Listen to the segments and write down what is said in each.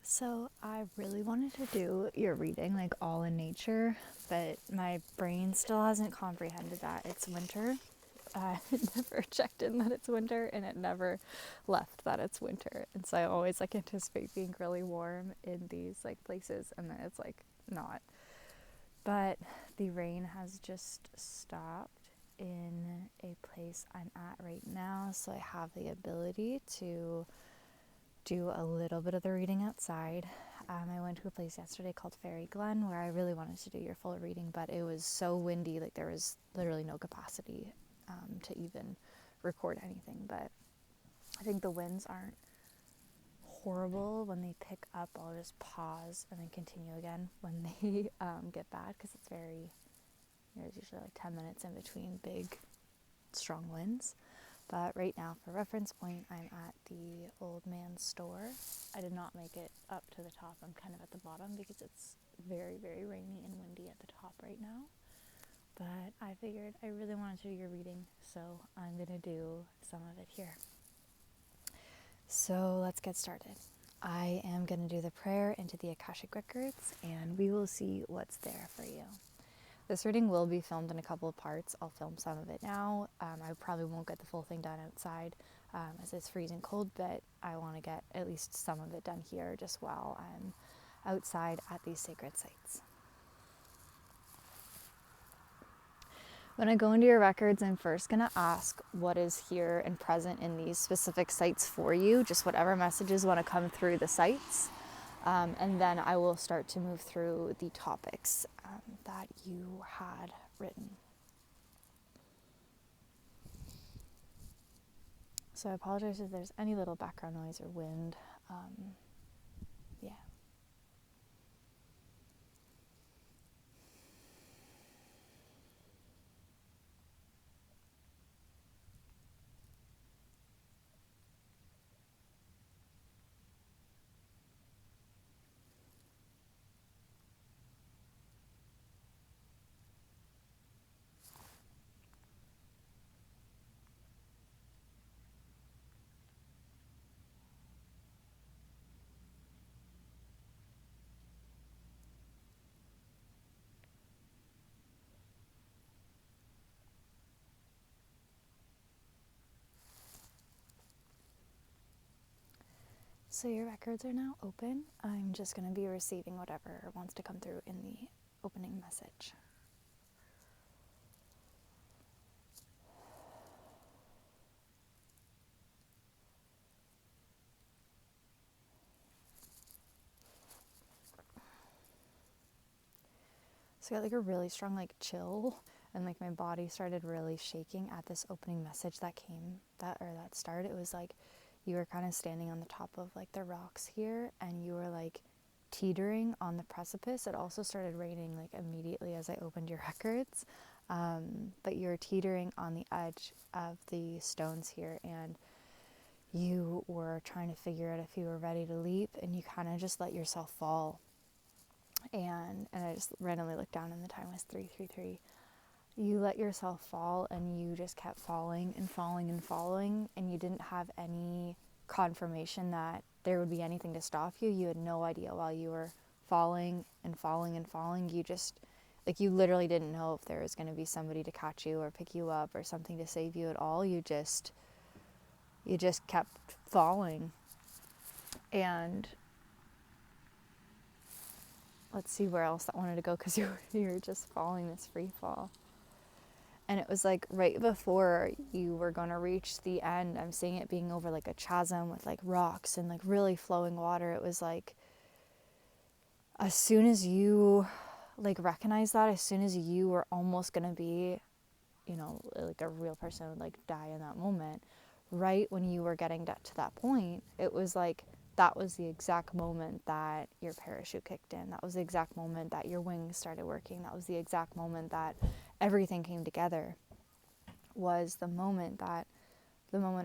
So I really wanted to do your reading like all in nature, but my brain still hasn't comprehended that it's winter. It never checked in that it's winter, and it never left that it's winter. And so I always like anticipate being really warm in these like places, and then it's like not. But the rain has just stopped in a place I'm at right now, so I have the ability to do a little bit of the reading outside. I went to a place yesterday called Fairy Glen where I really wanted to do your full reading, but it was so windy, like there was literally no capacity to even record anything. But I think the winds aren't horrible. When they pick up, I'll just pause and then continue again when they get bad, because it's very, there's usually like 10 minutes in between big, strong winds. But right now, for reference point, I'm at the Old Man's Store. I did not make it up to the top. I'm kind of at the bottom because it's very, very rainy and windy at the top right now. But I figured I really wanted to do your reading, so I'm going to do some of it here. So let's get started. I am going to do the prayer into the Akashic Records, and we will see what's there for you. This reading will be filmed in a couple of parts. I'll film some of it now. I probably won't get the full thing done outside as it's freezing cold, but I want to get at least some of it done here just while I'm outside at these sacred sites. When I go into your records, I'm first going to ask what is here and present in these specific sites for you, just whatever messages want to come through the sites. And then I will start to move through the topics that you had written. So I apologize if there's any little background noise or wind. Yeah. So your records are now open. I'm just going to be receiving whatever wants to come through in the opening message. So I got like a really strong like chill, and like my body started really shaking at this opening message that started. It was like you were kind of standing on the top of like the rocks here, and you were like teetering on the precipice. It also started raining like immediately as I opened your records, but you were teetering on the edge of the stones here, and you were trying to figure out if you were ready to leap, and you kind of just let yourself fall. And I just randomly looked down, and the time was 3:33. You let yourself fall, and you just kept falling and falling and falling, and you didn't have any confirmation that there would be anything to stop you. You had no idea while you were falling and falling and falling. You just, like, you literally didn't know if there was going to be somebody to catch you or pick you up or something to save you at all. You just kept falling. And let's see where else that wanted to go, because you were just falling this free fall. And it was like right before you were going to reach the end, I'm seeing it being over like a chasm with like rocks and like really flowing water. It was like as soon as you like recognized that, as soon as you were almost going to be, you know, like a real person would like die in that moment, right when you were getting to that point, it was like that was the exact moment that your parachute kicked in. That was the exact moment that your wings started working. That was the exact moment that everything came together. Was the moment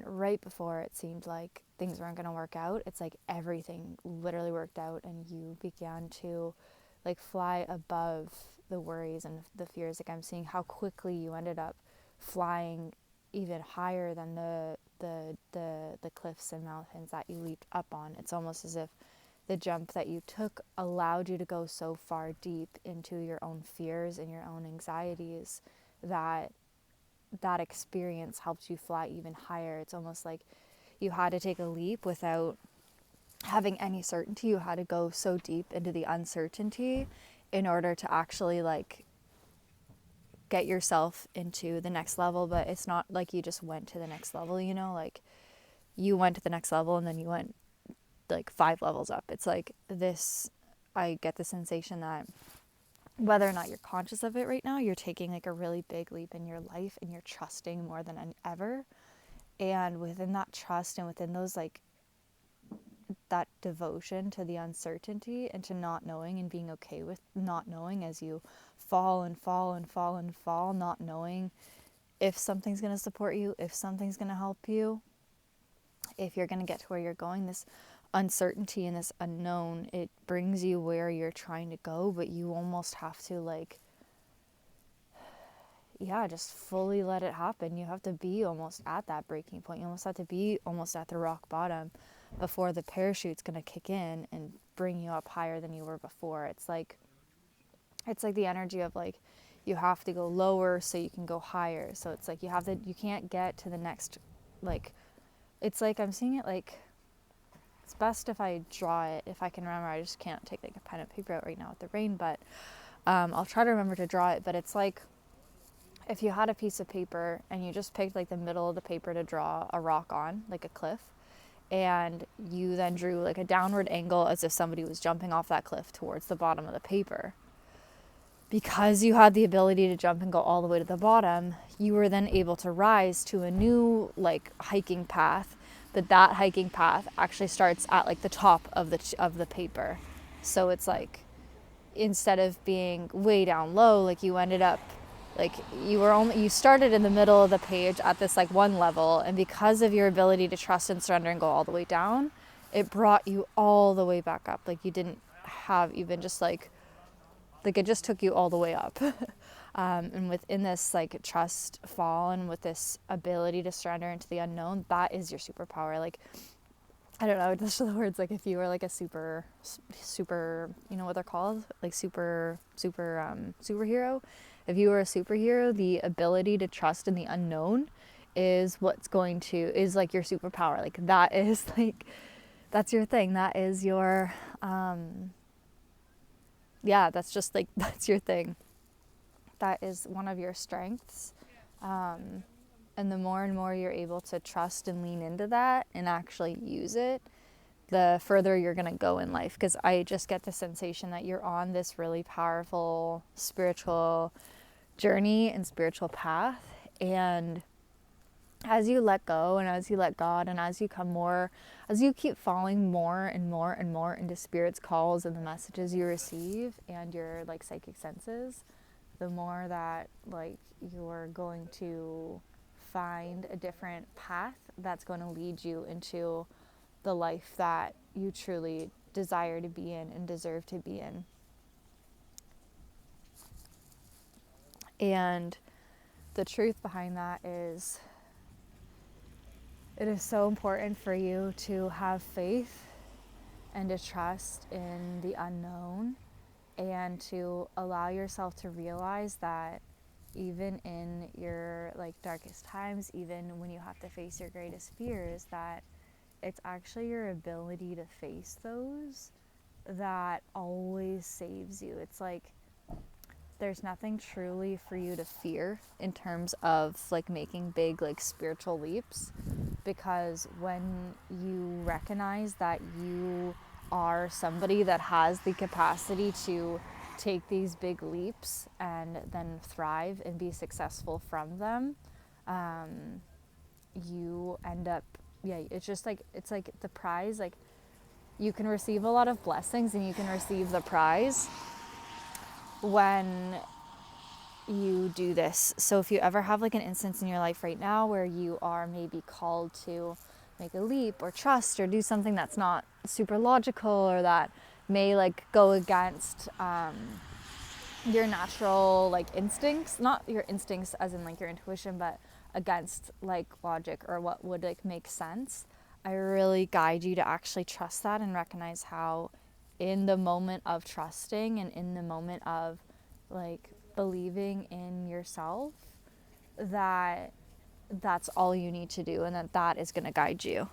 right before it seemed like things weren't going to work out. It's like everything literally worked out, and you began to like fly above the worries and the fears. Like I'm seeing how quickly you ended up flying even higher than the cliffs and mountains that you leaped up on. It's almost as if the jump that you took allowed you to go so far deep into your own fears and your own anxieties that that experience helped you fly even higher. It's almost like you had to take a leap without having any certainty. You had to go so deep into the uncertainty in order to actually like get yourself into the next level. But it's not like you just went to the next level, you know, like you went to the next level and then you went like 5 levels up. It's like this, I get the sensation that whether or not you're conscious of it right now, you're taking like a really big leap in your life and you're trusting more than ever. And within that trust and within those like that devotion to the uncertainty and to not knowing and being okay with not knowing as you fall and fall and fall and fall, not knowing if something's going to support you, if something's going to help you, if you're going to get to where you're going, this uncertainty and this unknown, it brings you where you're trying to go, but you almost have to like, yeah, just fully let it happen. You have to be almost at that breaking point. You almost have to be almost at the rock bottom before the parachute's going to kick in and bring you up higher than you were before. It's like the energy of like, you have to go lower so you can go higher. So it's like you can't get to the next, like, it's like I'm seeing it like, it's best if I draw it, if I can remember. I just can't take like a pen and paper out right now with the rain, but I'll try to remember to draw it. But it's like if you had a piece of paper and you just picked like the middle of the paper to draw a rock on, like a cliff, and you then drew like a downward angle as if somebody was jumping off that cliff towards the bottom of the paper. Because you had the ability to jump and go all the way to the bottom, you were then able to rise to a new like hiking path, but that hiking path actually starts at like the top of the paper. So it's like instead of being way down low, like you ended up like you started in the middle of the page at this like one level, and because of your ability to trust and surrender and go all the way down, it brought you all the way back up. Like you didn't have even just like it just took you all the way up. And within this like trust fall and with this ability to surrender into the unknown, that is your superpower. Like, I don't know, just the words, like if you were like a super, you know what they're called? Like superhero. If you were a superhero, the ability to trust in the unknown is is like your superpower. Like that is like, that's your thing. That is your, yeah, that's just like, that's your thing. That is one of your strengths. And the more and more you're able to trust and lean into that and actually use it, the further you're going to go in life. Because I just get the sensation that you're on this really powerful spiritual journey and spiritual path. And as you let go and as you let God and as you keep falling more and more and more into Spirit's calls and the messages you receive and your like psychic senses, the more that like you're going to find a different path that's going to lead you into the life that you truly desire to be in and deserve to be in. And the truth behind that is, it is so important for you to have faith and to trust in the unknown and to allow yourself to realize that even in your like darkest times, even when you have to face your greatest fears, that it's actually your ability to face those that always saves you. It's like there's nothing truly for you to fear in terms of like making big like spiritual leaps, because when you recognize that you are somebody that has the capacity to take these big leaps and then thrive and be successful from them, you end up, yeah, it's just like, it's like the prize, like you can receive a lot of blessings and you can receive the prize when you do this. So if you ever have like an instance in your life right now where you are maybe called to make a leap or trust or do something that's not super logical or that may like go against your natural like instincts, not your instincts as in like your intuition, but against like logic or what would like make sense, I really guide you to actually trust that and recognize how, in the moment of trusting and in the moment of like believing in yourself, that that's all you need to do and that that is going to guide you.